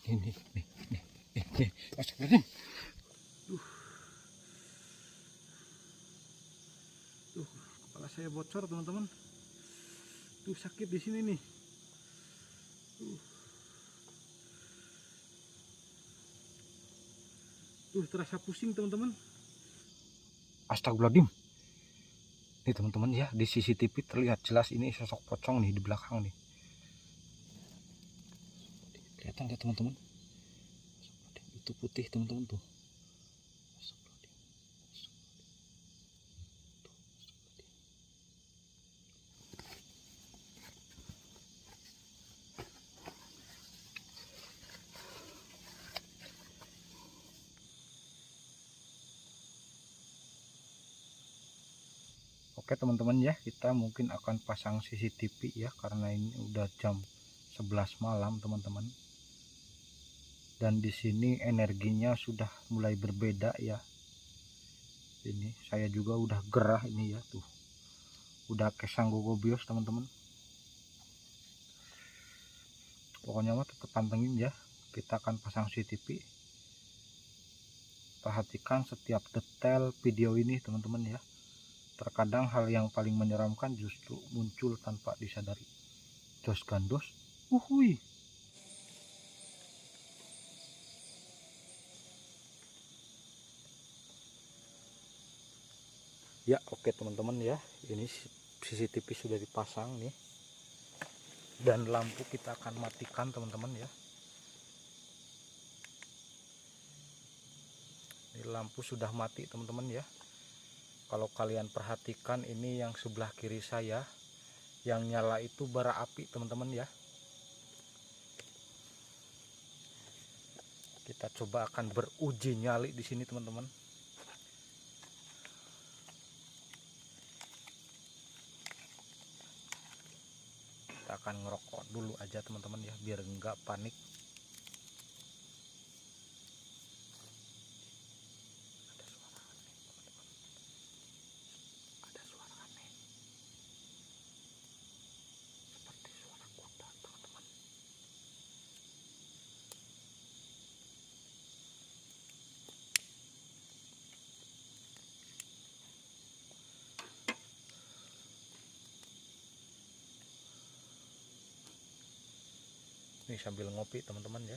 Ini nih. Astagfirullahaladzim. Tuh, kepala saya bocor teman-teman. Tuh sakit di sini nih. Tuh terasa pusing teman-teman. Astagfirullahaladzim. Nih teman-teman ya, di CCTV terlihat jelas ini sosok pocong nih di belakang nih. Kelihatan nggak teman-teman? Itu putih teman-teman tuh. Oke teman-teman ya, kita mungkin akan pasang CCTV ya, karena ini udah jam 11 malam teman-teman. Dan di sini energinya sudah mulai berbeda ya. Ini saya juga udah gerah ini ya tuh. Udah kesanggogobios teman-teman. Pokoknya mah tetap pantengin ya. Kita akan pasang CCTV. Perhatikan setiap detail video ini teman-teman ya. Terkadang hal yang paling menyeramkan justru muncul tanpa disadari. Jos gandos, uhui. Ya oke teman-teman ya, ini CCTV sudah dipasang nih. Dan lampu kita akan matikan teman-teman ya. Ini lampu sudah mati teman-teman ya. Kalau kalian perhatikan ini yang sebelah kiri saya, yang nyala itu bara api teman-teman ya. Kita coba akan beruji nyali di sini teman-teman. Kita akan ngerokok dulu aja teman-teman ya, biar enggak panik. Ada suara aneh. Seperti suara kuda teman-teman. Ini sambil ngopi teman-teman ya.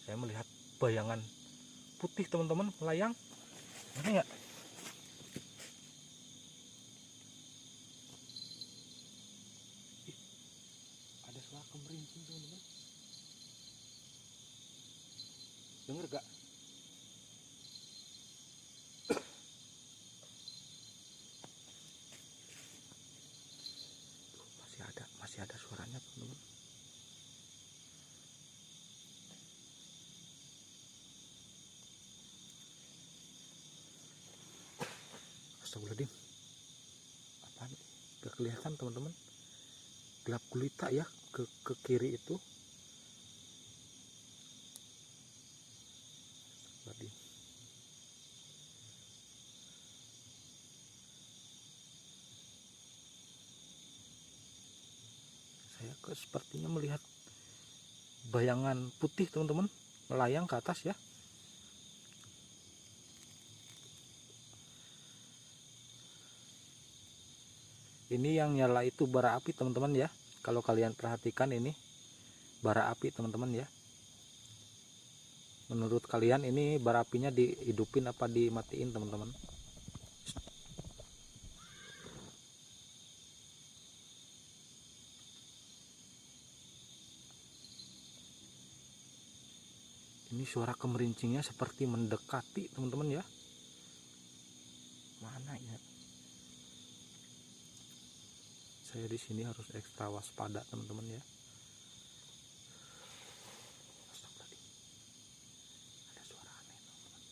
Saya melihat bayangan putih teman-teman melayang. Mana ya? Ada suara kemerincing teman-teman. Dengar gak? Masih ada suaranya teman-teman. Astagfirullahaladzim. Apaan? Gak kelihatan teman-teman. Gelap gulita ya ke kiri itu. Tadi. Saya sepertinya melihat bayangan putih teman-teman melayang ke atas ya. Ini yang nyala itu bara api teman-teman ya. Kalau kalian perhatikan ini bara api teman-teman ya. Menurut kalian ini bara apinya dihidupin apa dimatiin teman-teman? Ini suara kemerincingnya seperti mendekati teman-teman ya. Mana ya? Saya di sini harus ekstra waspada teman-teman ya. Ada suara aneh teman-teman.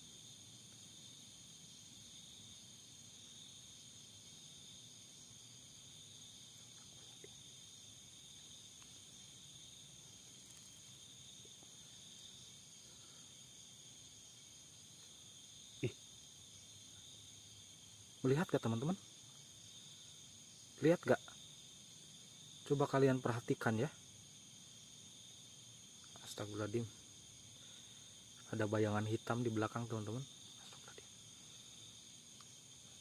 Melihat gak teman-teman? Lihat gak? Coba kalian perhatikan ya. Astagfirullahaladzim. Ada bayangan hitam di belakang teman-teman.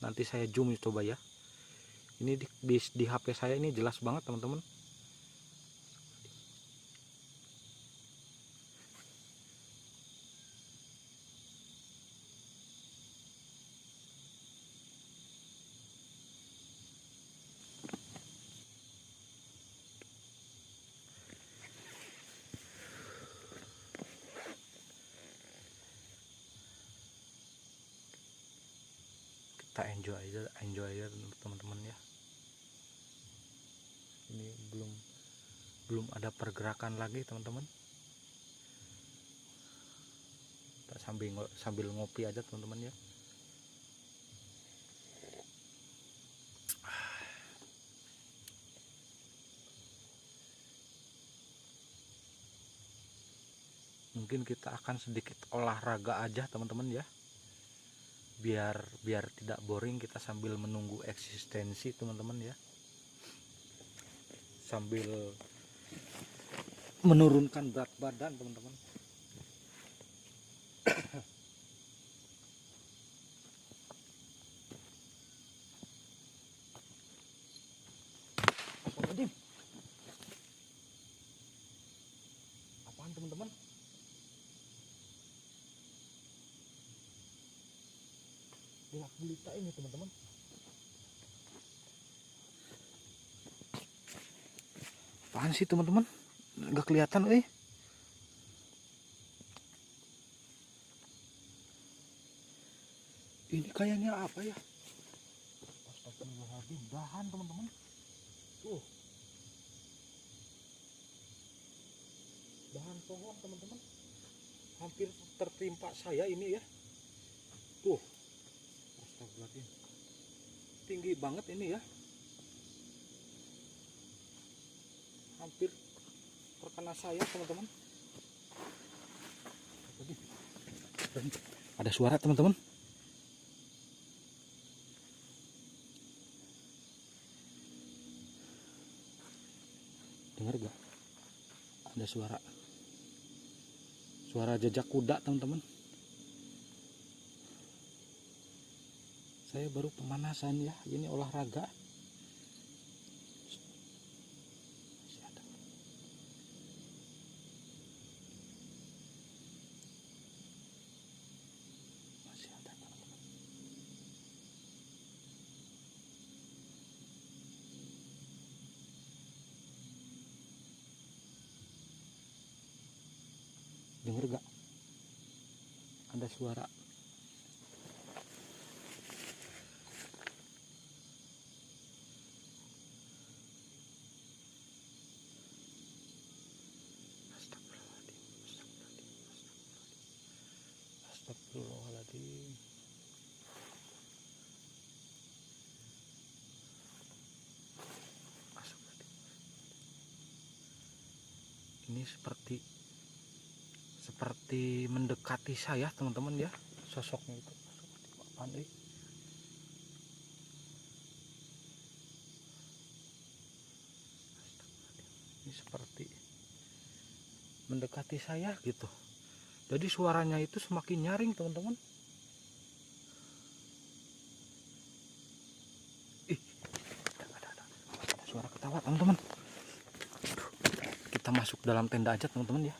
Nanti saya zoom coba ya. Ini di HP saya ini jelas banget teman-teman. Kita enjoy aja teman-teman ya. Ini belum ada pergerakan lagi teman-teman. Kita sambil ngopi aja teman-teman ya. Mungkin kita akan sedikit olahraga aja teman-teman ya. Biar tidak boring, kita sambil menunggu eksistensi teman-teman ya, sambil menurunkan berat badan teman-teman. Apaan teman-teman? Gelap gulita ini teman-teman. Apaan sih teman-teman? Nggak kelihatan Ini kayaknya apa ya? Astagfirullahaladzim, dahan teman-teman. Tuh. Dahan pohon teman-teman. Hampir tertimpa saya ini ya. Tuh. Astagfirullahaladzim. Tinggi banget ini ya. Hampir terkena saya teman-teman. Ada suara teman-teman. Dengar gak? Ada suara jejak kuda teman-teman. Saya baru pemanasan ya, ini olahraga. Masih ada teman-teman. Dengar gak? Ada suara. Astagfirullahaladzim. Ini seperti mendekati saya teman-teman ya, sosoknya itu. Apaan ini seperti mendekati saya gitu. Jadi suaranya itu semakin nyaring teman-teman. Ada suara ketawa teman-teman. Kita masuk dalam tenda aja teman-teman ya.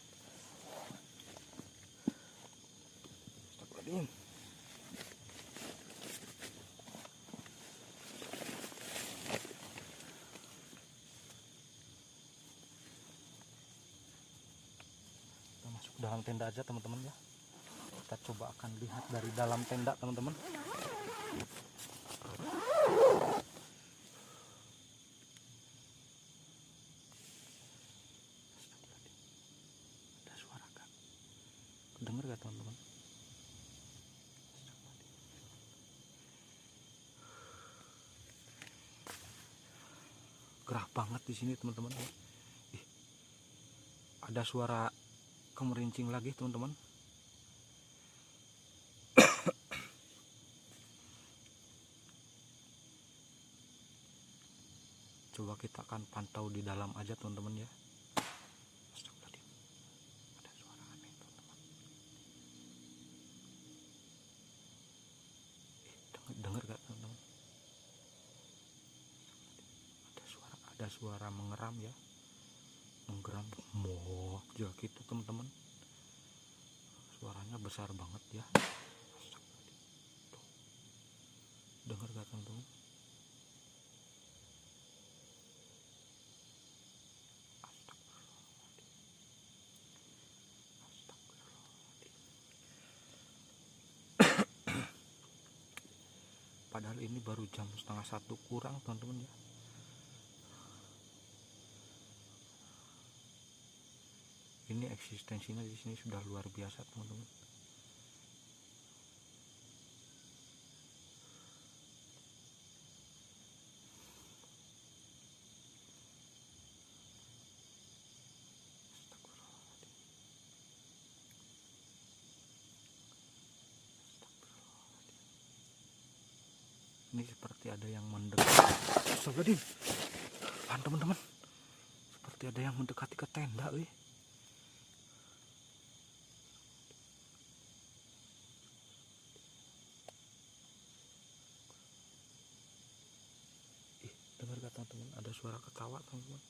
Kita masuk dalam tenda aja teman-teman ya. Kita coba akan lihat dari dalam tenda teman-teman. Ada suara kak? Dengar gak teman-teman? Gerah banget di sini teman-teman. Ada suara kemerincing lagi teman-teman. Coba kita akan pantau di dalam aja teman-teman ya. Astagfirullahaladzim. Ada suara aneh teman-teman. Dengar gak teman-teman? Ada suara mengeram ya. Menggeram moh juga gitu teman-teman. Suaranya besar banget ya. Tuh. Dengar gak teman-teman? Padahal ini baru jam 12:30 kurang teman-teman ya. Ini eksistensinya di sini sudah luar biasa teman-teman. Ini seperti ada yang mendekati. Astagfirullahaladzim. Teman-teman, seperti ada yang mendekati ke tenda, wih. Dengar gak teman-teman? Ada suara ketawa teman-teman.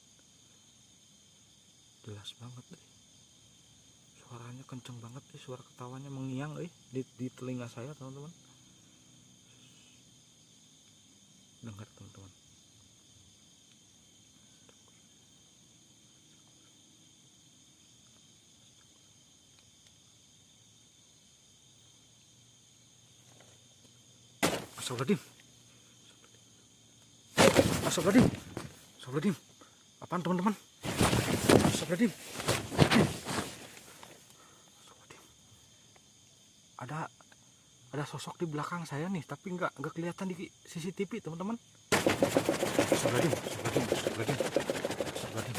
Jelas banget, wih. Suaranya kenceng banget, wih. Suara ketawanya mengiang, wih, di telinga saya teman-teman. Dengar teman-teman. Astagfirullahaladzim. Astagfirullahaladzim. Astagfirullahaladzim. Apaan teman-teman? Astagfirullahaladzim. Ada sosok di belakang saya nih, tapi nggak kelihatan di CCTV teman-teman. Astagfirullahaladzim. Astagfirullahaladzim. Astagfirullahaladzim.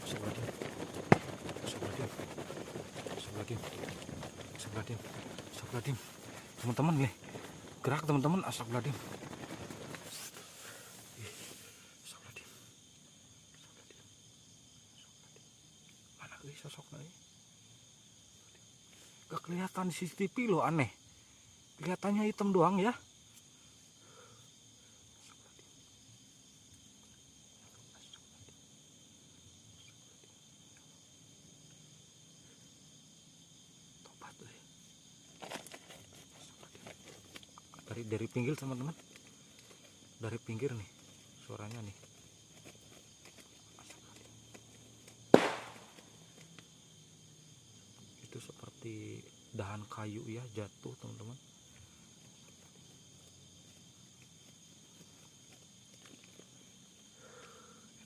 Astagfirullahaladzim. Astagfirullahaladzim. Astagfirullahaladzim. Astagfirullahaladzim. Astagfirullahaladzim. Teman-teman nih, gerak teman-teman. Astagfirullahaladzim. Astagfirullahaladzim. Mana sosoknya? Gak kelihatan di CCTV loh, aneh. Kelihatannya hitam doang ya. Tobat deh. Dari pinggir teman-teman. Dari pinggir nih suaranya nih. Itu seperti dahan kayu ya jatuh teman-teman.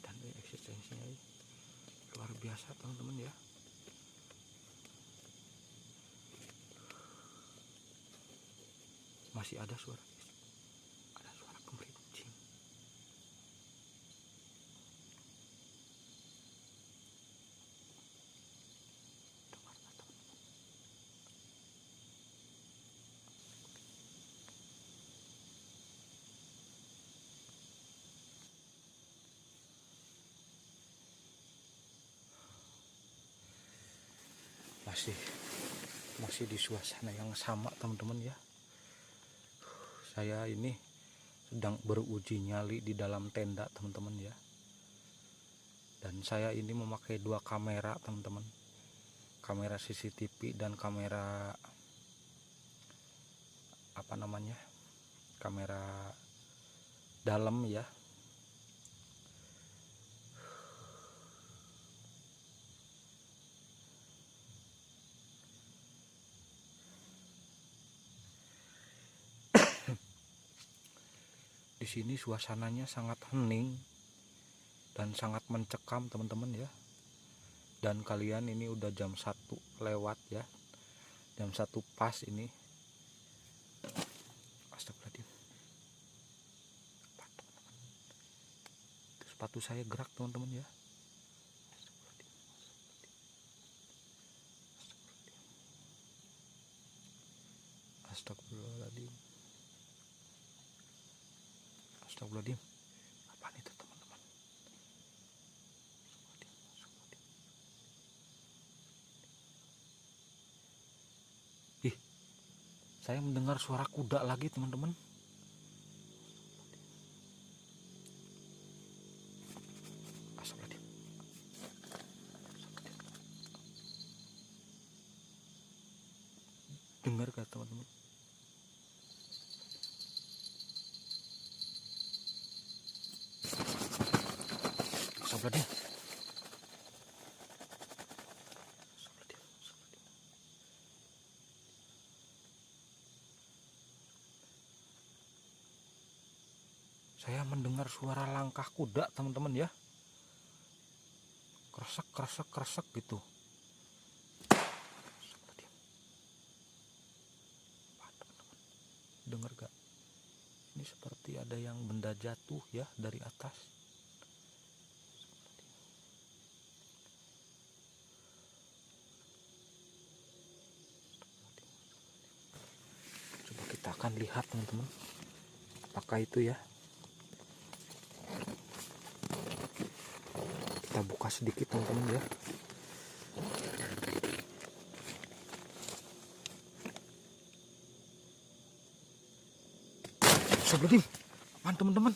Dan eksistensinya luar biasa teman-teman ya. Masih ada suara kemericing. Masih di suasana yang sama teman-teman ya. Saya ini sedang beruji nyali di dalam tenda teman-teman ya. Dan saya ini memakai 2 kamera teman-teman. Kamera CCTV dan kamera apa namanya? Kamera dalam ya. Di sini suasananya sangat hening dan sangat mencekam teman-teman ya. Dan kalian ini udah jam 1 lewat ya. Jam 1 pas ini. Astagfirullahaladzim. Sepatu saya gerak teman-teman ya. Astagfirullahaladzim. Astagfirullahaladzim. Apaan itu teman-teman? Saya mendengar suara kuda lagi teman-teman. Dengar gak teman-teman? Astagfirullahaladzim. Saya mendengar suara langkah kuda teman-teman ya. Kresek kresek kresek gitu. Dengar gak? Ini seperti ada yang benda jatuh ya dari atas. Coba kita akan lihat teman-teman, apakah itu ya. Kita buka sedikit teman-teman ya. Astagfirullahaladzim, apaan teman-teman?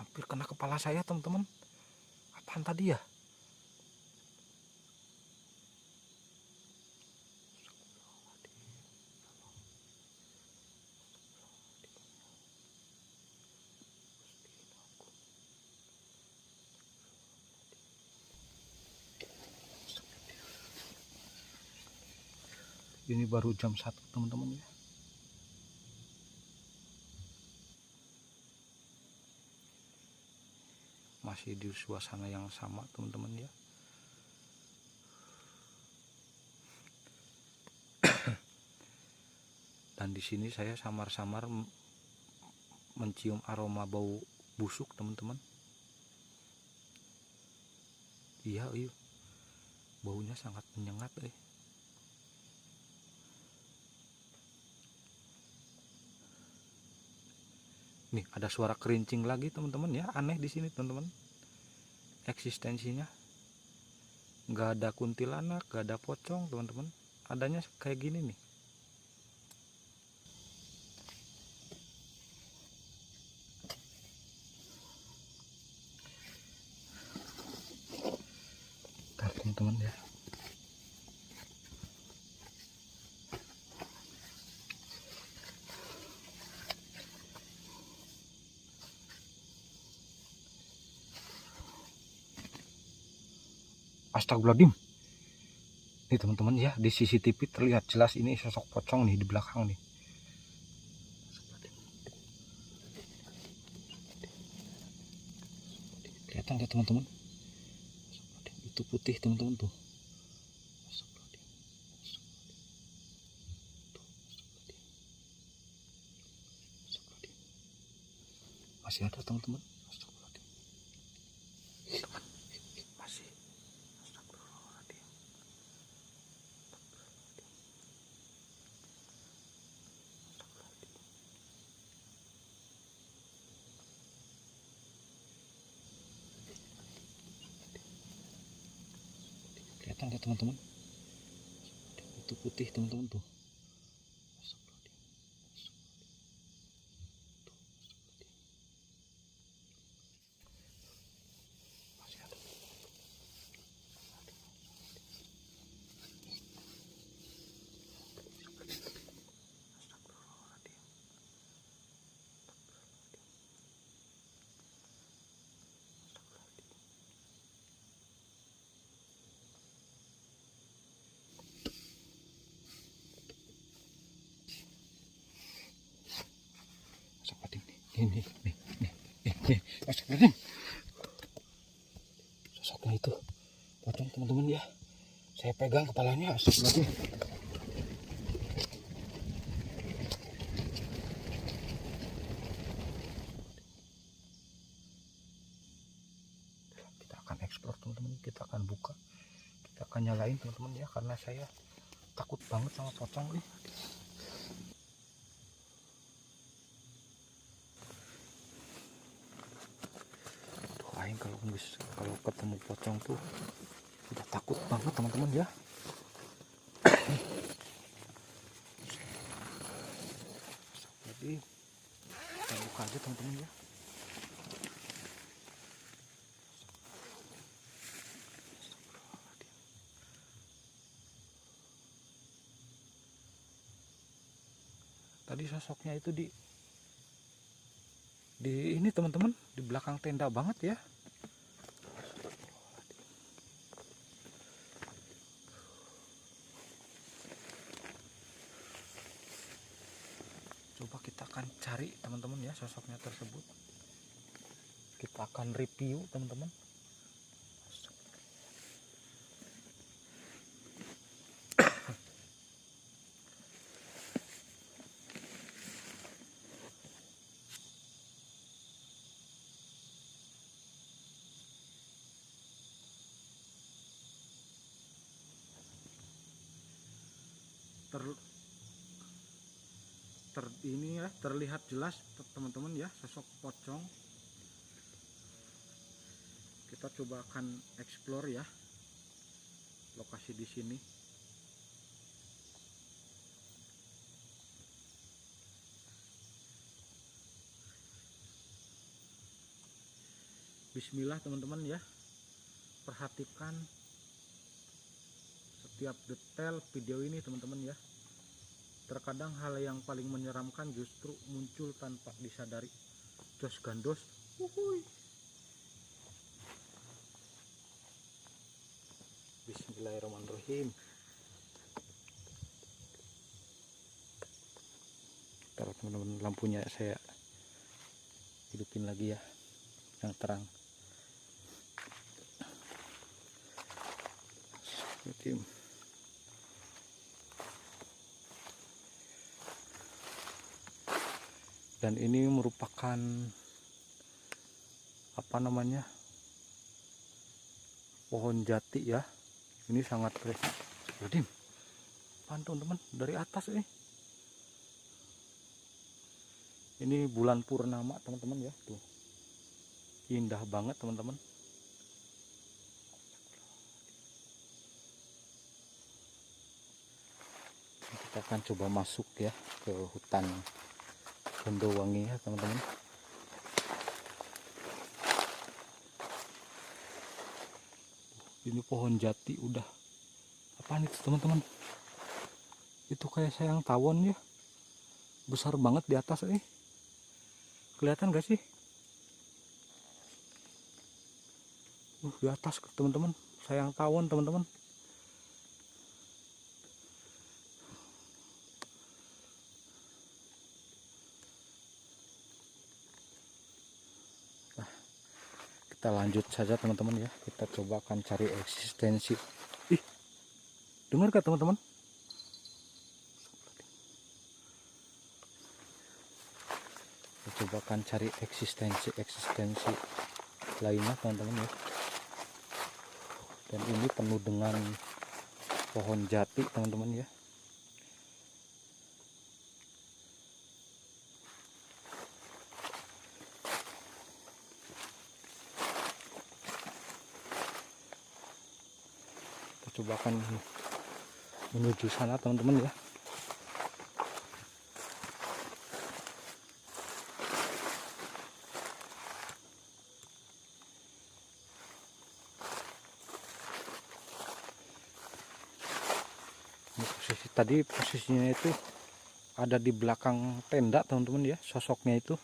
Hampir kena kepala saya teman-teman. Apaan tadi ya? Ini baru jam 1 teman-teman ya. Masih di suasana yang sama teman-teman ya. Dan di sini saya samar-samar mencium aroma bau busuk teman-teman. Iya, baunya sangat menyengat. Nih ada suara kerincing lagi teman-teman ya, aneh di sini teman-teman. Eksistensinya nggak ada kuntilanak, nggak ada pocong teman-teman. Adanya kayak gini nih. Bentar teman-teman ya. Astagfirullahaladzim. Nih teman-teman ya, di CCTV terlihat jelas ini sosok pocong nih di belakang nih. Kelihatan gak teman-teman? Itu putih teman-teman tuh. Masih ada teman-teman. Masih. Kelihatan gak teman-teman? Itu putih teman-teman tuh. Nih. Astagfirullahaladzim. Sosoknya itu pocong teman-teman ya. Saya pegang kepalanya. Astagfirullahaladzim. Kita akan eksplor teman-teman. Kita akan buka. Kita akan nyalain teman-teman ya. Karena saya takut banget sama pocong nih. Kalau ketemu pocong tuh udah takut banget teman-teman ya. aja teman-teman ya. Tadi sosoknya itu di ini teman-teman, di belakang tenda banget ya. Coba kita akan cari teman-teman ya sosoknya tersebut. Kita akan review teman-teman. Ini ya terlihat jelas teman-teman ya sosok pocong. Kita coba akan explore ya lokasi di sini. Bismillah teman-teman ya, perhatikan setiap detail video ini teman-teman ya. Terkadang hal yang paling menyeramkan justru muncul tanpa disadari. Jos gandos. Uhuy. Bismillahirrahmanirrahim. Kalau teman-teman lampunya saya hidupin lagi ya, yang terang. Dan ini merupakan apa namanya, pohon jati ya. Ini sangat keren. Pantun teman dari atas ini bulan purnama teman-teman ya, tuh indah banget teman-teman. Kita akan coba masuk ya ke hutan Gondowangi ya teman-teman. Ini pohon jati udah apa nih teman-teman, itu kayak sayang tawon ya, besar banget di atas kelihatan gak sih? Di atas teman-teman, sayang tawon teman-teman. Kita lanjut saja teman-teman ya, kita coba akan cari eksistensi. Dengar gak teman-teman? Kita coba akan cari eksistensi lainnya teman-teman ya. Dan ini penuh dengan pohon jati teman-teman ya. Coba akan menuju sana teman-teman ya. Tadi posisinya itu ada di belakang tenda teman-teman ya, sosoknya itu.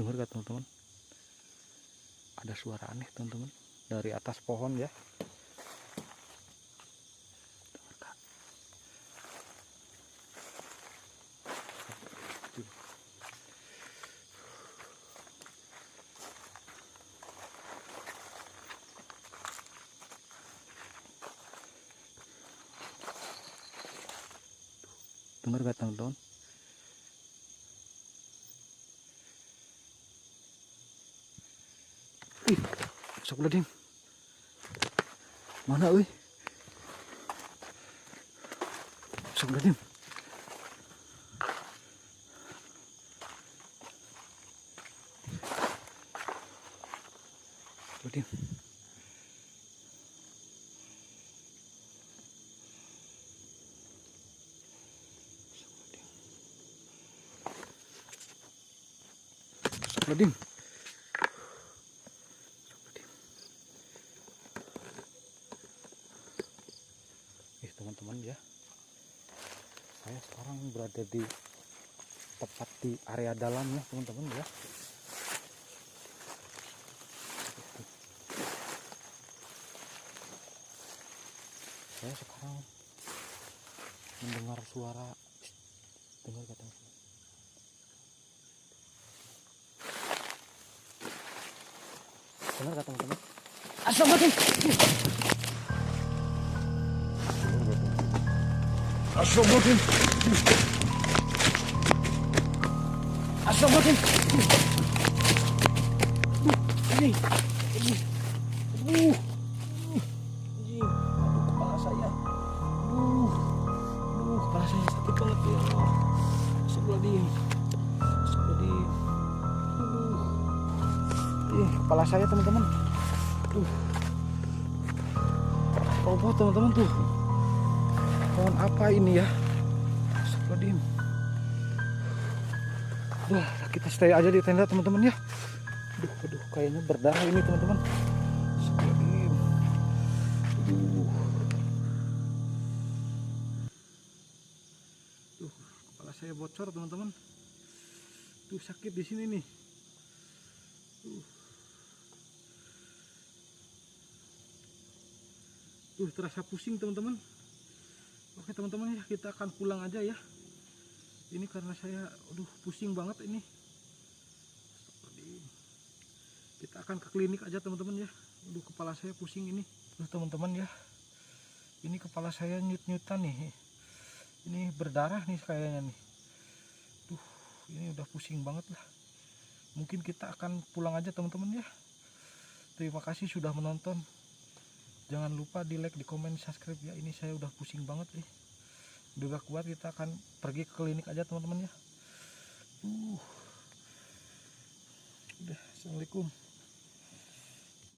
Dengar gak teman-teman? Ada suara aneh teman-teman dari atas pohon ya. Dengar gak teman-teman? Sok leding. Mana sok leding. Leding. Astagfirullahaladzim. Teman-teman ya, saya sekarang berada di tepat di area dalam ya teman-teman ya. Saya sekarang mendengar suara, dengar kata teman-teman. Astagfirullahaladzim. Astagfirullahaladzim. Astagfirullahaladzim. Ini. Aduh, kepala saya. Kepala saya sakit banget ya Allah. Astagfirullahaladzim. Kepala saya teman-teman. Roboh teman-teman tuh. Pohon apa ini ya? Astagfirullahaladzim. Wah, kita stay aja di tenda teman-teman ya. Aduh, kayaknya berdarah ini teman-teman. Astagfirullahaladzim. Kepala saya bocor teman-teman. Tuh sakit di sini nih. Terasa pusing teman-teman. Oke teman-teman ya, kita akan pulang aja ya. Ini karena saya pusing banget ini. Kita akan ke klinik aja teman-teman ya. Kepala saya pusing ini. Teman-teman ya, ini kepala saya nyut-nyutan nih. Ini berdarah nih kayaknya nih. Ini udah pusing banget lah. Mungkin kita akan pulang aja teman-teman ya. Terima kasih sudah menonton. Jangan lupa di like, di komen, subscribe ya. Ini saya udah pusing banget nih. Udah gak kuat, kita akan pergi ke klinik aja teman-teman ya. Udah, assalamualaikum.